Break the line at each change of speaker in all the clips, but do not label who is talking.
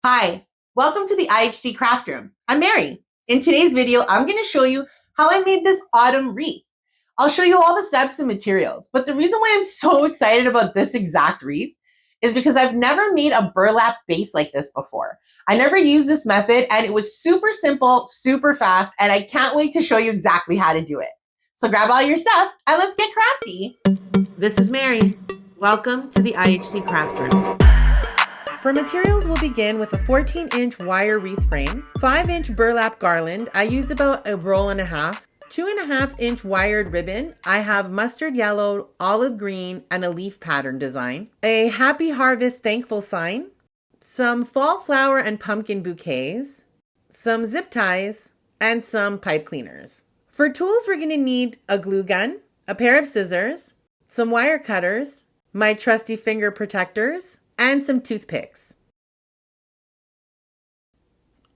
Hi, welcome to the IHC Craft Room. I'm Mary. In today's video, I'm going to show you how I made this autumn wreath. I'll show you all the steps and materials, but the reason why I'm so excited about this exact wreath is because I've never made a burlap base like this before. I never used this method and it was super simple, super fast, and I can't wait to show you exactly how to do it. So grab all your stuff and let's get crafty. This is Mary. Welcome to the IHC Craft Room. For materials, we'll begin with a 14-inch wire wreath frame, 5-inch burlap garland. I used about a roll and a half, 2.5-inch wired ribbon. I have mustard yellow, olive green, and a leaf pattern design, a happy harvest thankful sign, some fall flower and pumpkin bouquets, some zip ties, and some pipe cleaners. For tools, we're going to need a glue gun, a pair of scissors, some wire cutters, my trusty finger protectors, and some toothpicks.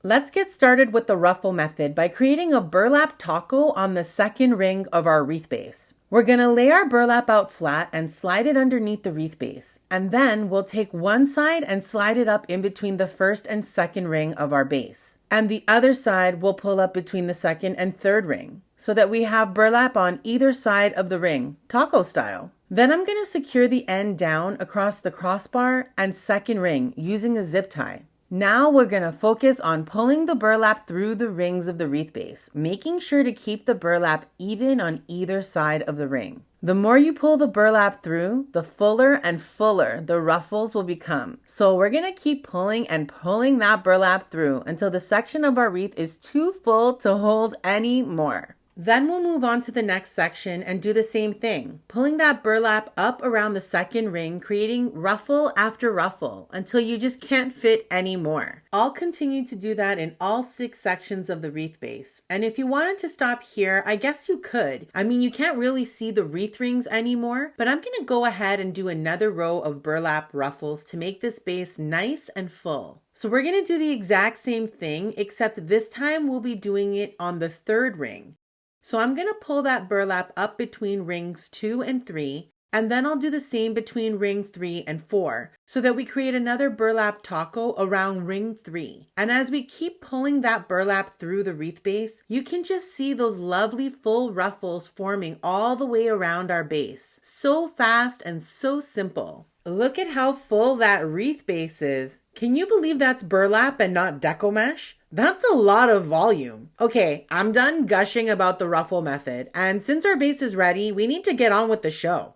Let's get started with the ruffle method by creating a burlap taco on the second ring of our wreath base. We're going to lay our burlap out flat and slide it underneath the wreath base. And then we'll take one side and slide it up in between the first and second ring of our base. And the other side we'll pull up between the second and third ring so that we have burlap on either side of the ring, taco style. Then I'm going to secure the end down across the crossbar and second ring using a zip tie. Now we're going to focus on pulling the burlap through the rings of the wreath base, making sure to keep the burlap even on either side of the ring. The more you pull the burlap through, the fuller and fuller the ruffles will become. So we're going to keep pulling and pulling that burlap through until the section of our wreath is too full to hold any more. Then we'll move on to the next section and do the same thing, pulling that burlap up around the second ring, creating ruffle after ruffle until you just can't fit any more. I'll continue to do that in all 6 sections of the wreath base. And if you wanted to stop here, I guess you could. I mean, you can't really see the wreath rings anymore, but I'm going to go ahead and do another row of burlap ruffles to make this base nice and full. So we're going to do the exact same thing, except this time we'll be doing it on the third ring. So I'm going to pull that burlap up between rings 2 and 3, and then I'll do the same between ring 3 and 4, so that we create another burlap taco around ring 3. And as we keep pulling that burlap through the wreath base, you can just see those lovely full ruffles forming all the way around our base. So fast and so simple. Look at how full that wreath base is. Can you believe that's burlap and not deco mesh? That's a lot of volume. Okay, I'm done gushing about the ruffle method, and since our base is ready, we need to get on with the show.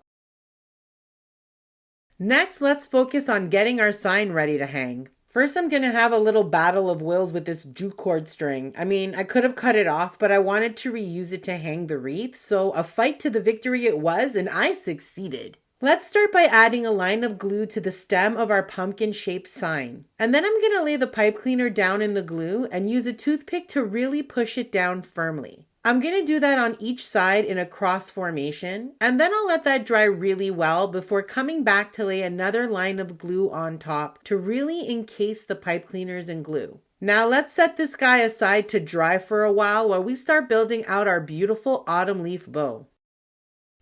Next, let's focus on getting our sign ready to hang. First, I'm going to have a little battle of wills with this jute cord string. I mean, I could have cut it off, but I wanted to reuse it to hang the wreath, so a fight to the victory it was, and I succeeded. Let's start by adding a line of glue to the stem of our pumpkin-shaped sign. And then I'm going to lay the pipe cleaner down in the glue and use a toothpick to really push it down firmly. I'm going to do that on each side in a cross formation, and then I'll let that dry really well before coming back to lay another line of glue on top to really encase the pipe cleaners in glue. Now let's set this guy aside to dry for a while we start building out our beautiful autumn leaf bow.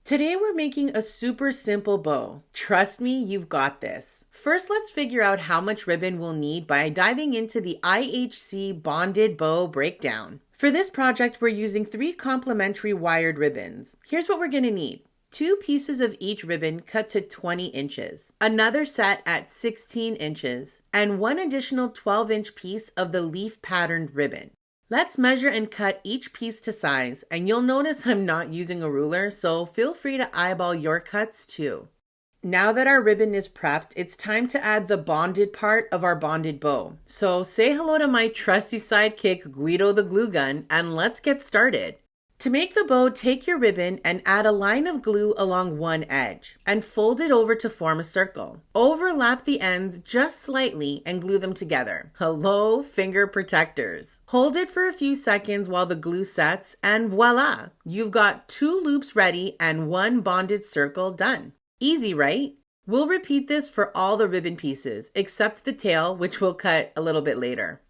Today we're making a super simple bow. Trust me, you've got this. First, let's figure out how much ribbon we'll need by diving into the IHC Bonded Bow Breakdown. For this project, we're using 3 complementary wired ribbons. Here's what we're going to need. 2 pieces of each ribbon cut to 20 inches, another set at 16 inches, and 1 additional 12-inch piece of the leaf patterned ribbon. Let's measure and cut each piece to size, and you'll notice I'm not using a ruler, so feel free to eyeball your cuts too. Now that our ribbon is prepped, it's time to add the bonded part of our bonded bow. So say hello to my trusty sidekick, Guido the glue gun, and let's get started. To make the bow, take your ribbon and add a line of glue along one edge and fold it over to form a circle. Overlap the ends just slightly and glue them together. Hello, finger protectors. Hold it for a few seconds while the glue sets and voila! You've got 2 loops ready and 1 bonded circle done. Easy, right? We'll repeat this for all the ribbon pieces except the tail, which we'll cut a little bit later.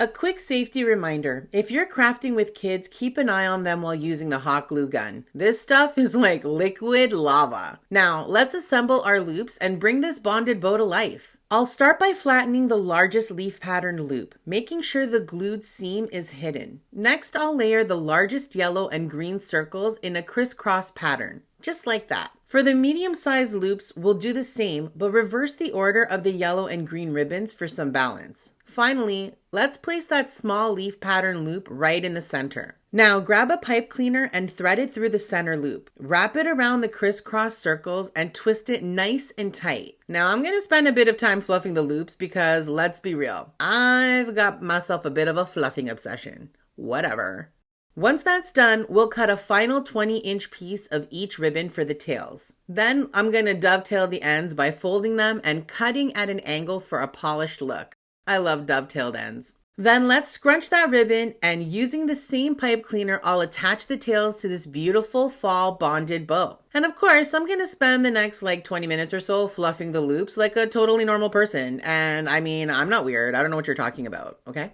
A quick safety reminder, if you're crafting with kids, keep an eye on them while using the hot glue gun. This stuff is like liquid lava. Now, let's assemble our loops and bring this bonded bow to life. I'll start by flattening the largest leaf pattern loop, making sure the glued seam is hidden. Next, I'll layer the largest yellow and green circles in a crisscross pattern, just like that. For the medium-sized loops, we'll do the same, but reverse the order of the yellow and green ribbons for some balance. Finally, let's place that small leaf pattern loop right in the center. Now grab a pipe cleaner and thread it through the center loop. Wrap it around the crisscross circles and twist it nice and tight. Now I'm going to spend a bit of time fluffing the loops because let's be real, I've got myself a bit of a fluffing obsession. Whatever. Once that's done, we'll cut a final 20-inch piece of each ribbon for the tails. Then I'm going to dovetail the ends by folding them and cutting at an angle for a polished look. I love dovetailed ends. Then let's scrunch that ribbon, and using the same pipe cleaner, I'll attach the tails to this beautiful fall bonded bow. And of course, I'm going to spend the next 20 minutes or so fluffing the loops like a totally normal person. And I mean, I'm not weird. I don't know what you're talking about, okay?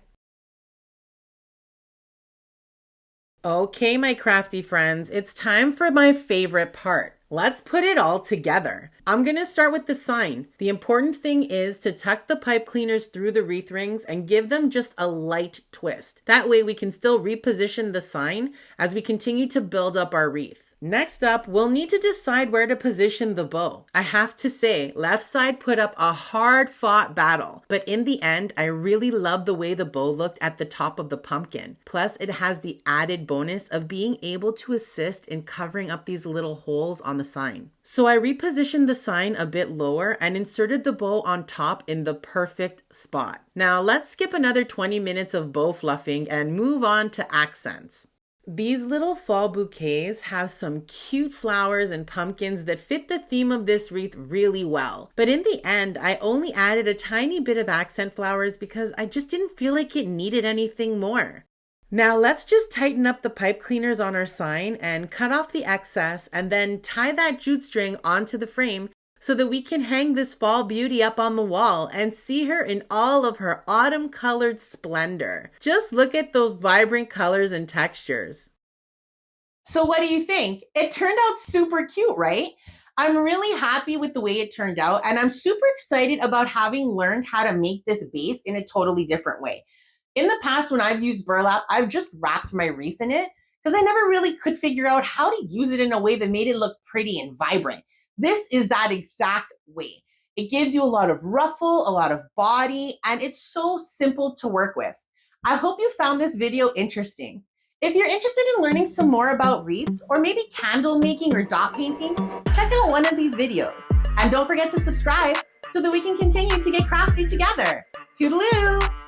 Okay, my crafty friends, it's time for my favorite part. Let's put it all together. I'm going to start with the sign. The important thing is to tuck the pipe cleaners through the wreath rings and give them just a light twist. That way we can still reposition the sign as we continue to build up our wreath. Next up, we'll need to decide where to position the bow. I have to say, left side put up a hard-fought battle, but in the end, I really love the way the bow looked at the top of the pumpkin. Plus, it has the added bonus of being able to assist in covering up these little holes on the sign. So I repositioned the sign a bit lower and inserted the bow on top in the perfect spot. Now, let's skip another 20 minutes of bow fluffing and move on to accents. These little fall bouquets have some cute flowers and pumpkins that fit the theme of this wreath really well. But in the end, I only added a tiny bit of accent flowers because I just didn't feel like it needed anything more. Now let's just tighten up the pipe cleaners on our sign and cut off the excess and then tie that jute string onto the frame so that we can hang this fall beauty up on the wall and see her in all of her autumn-colored splendor. Just look at those vibrant colors and textures. So what do you think? It turned out super cute, right? I'm really happy with the way it turned out, and I'm super excited about having learned how to make this base in a totally different way. In the past, when I've used burlap, I've just wrapped my wreath in it because I never really could figure out how to use it in a way that made it look pretty and vibrant. This is that exact way. It gives you a lot of ruffle, a lot of body, and it's so simple to work with. I hope you found this video interesting. If you're interested in learning some more about wreaths or maybe candle making or dot painting, check out one of these videos. And don't forget to subscribe so that we can continue to get crafty together. Toodaloo!